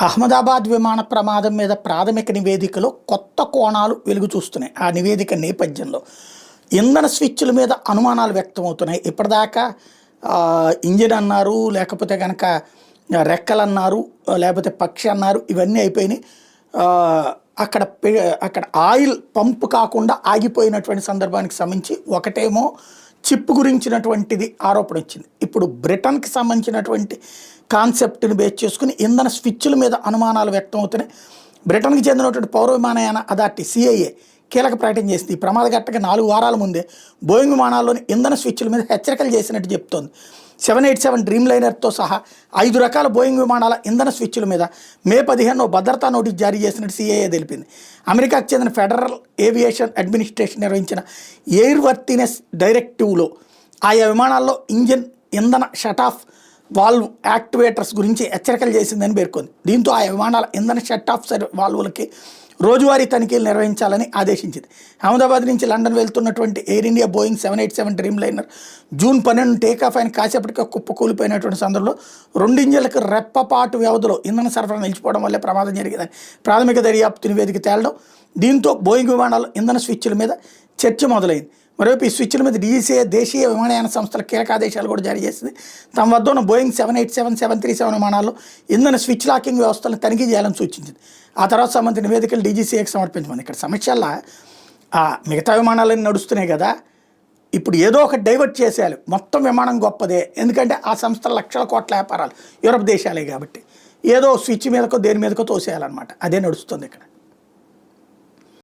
అహ్మదాబాద్ విమాన ప్రమాదం మీద ప్రాథమిక నివేదికలో కొత్త కోణాలు వెలుగు చూస్తున్నాయి. ఆ నివేదిక నేపథ్యంలో ఇంధన స్విచ్ల మీద అనుమానాలు వ్యక్తమవుతున్నాయి. ఇప్పటిదాకా ఇంజిన్ అన్నారు, లేకపోతే కనుక రెక్కలు అన్నారు, లేకపోతే పక్షి అన్నారు, ఇవన్నీ అయిపోయినాయి. అక్కడ అక్కడ ఆయిల్ పంప్ కాకుండా ఆగిపోయినటువంటి సందర్భానికి సంబంధించి ఒకటేమో చిప్ గురించినటువంటిది ఆరోపణ వచ్చింది. ఇప్పుడు బ్రిటన్కి సంబంధించినటువంటి కాన్సెప్ట్ని బేస్ చేసుకుని ఇంధన స్విచ్ల మీద అనుమానాలు వ్యక్తం అవుతున్నాయి. బ్రిటన్కి చెందినటువంటి పౌర విమానయాన అథారిటీ CIA కీలక ప్రకటన చేసింది. ఈ ప్రమాద ఘట్టక 4 వారాల ముందే బోయింగ్ విమానాల్లోని ఇంధన స్విచ్ల మీద హెచ్చరికలు చేసినట్టు చెప్తోంది. 787 డ్రీమ్లైనర్తో సహా 5 రకాల బోయింగ్ విమానాల ఇంధన స్విచ్ల మీద మే 15 భద్రతా నోటీస్ జారీ చేసినట్టు CIA తెలిపింది. అమెరికాకు చెందిన ఫెడరల్ ఏవియేషన్ అడ్మినిస్ట్రేషన్ నిర్వహించిన ఎయిర్ వర్తినెస్ డైరెక్టివ్లో ఆయా విమానాల్లో ఇంధన షట్ ఆఫ్ వాల్వ్ యాక్టివేటర్స్ గురించి హెచ్చరికలు చేసిందని పేర్కొంది. దీంతో ఆయా విమానాల ఇంధన షట్ ఆఫ్ వాల్వులకి రోజువారీ తనిఖీలు నిర్వహించాలని ఆదేశించింది. అహ్మదాబాద్ నుంచి లండన్ వెళ్తున్నటువంటి Air India Boeing 787 Dreamliner June 12 takeoff అయిన కాసేపటికి కుప్పకూలిపోయినటువంటి సందర్భంలో 2 ఇంజిన్లకు రెప్పపాటు వ్యవధిలో ఇంధన సరఫరా నిలిచిపోవడం వల్లే ప్రమాదం జరిగిందని ప్రాథమిక దర్యాప్తు నివేదిక తేలడం. దీంతో బోయింగ్ విమానాలు ఇంధన స్విచ్ల మీద చర్చ మొదలైంది. మరోవైపు ఈ స్విచ్ల మీద DGCA దేశీయ విమానయాన సంస్థల కీలక ఆదేశాలు కూడా జారీ చేసింది. తమ వద్ద ఉన్న బోయింగ్ 787, 737 విమానాల్లో ఇంధన స్విచ్ లాకింగ్ వ్యవస్థలను తనిఖీ చేయాలని సూచించింది. ఆ తర్వాత సంబంధించిన నివేదికలు DGCAకి సమర్పించమంది. ఇక్కడ సమస్యల్లా మిగతా విమానాలన్నీ నడుస్తున్నాయి కదా, ఇప్పుడు ఏదో ఒకటి డైవర్ట్ చేసేయాలి. మొత్తం విమానం గొప్పదే, ఎందుకంటే ఆ సంస్థల లక్షల కోట్ల వ్యాపారాలు యూరప్ దేశాలే కాబట్టి ఏదో స్విచ్ మీదకో దేని మీదకో తోసేయాలన్నమాట. అదే నడుస్తుంది ఇక్కడ.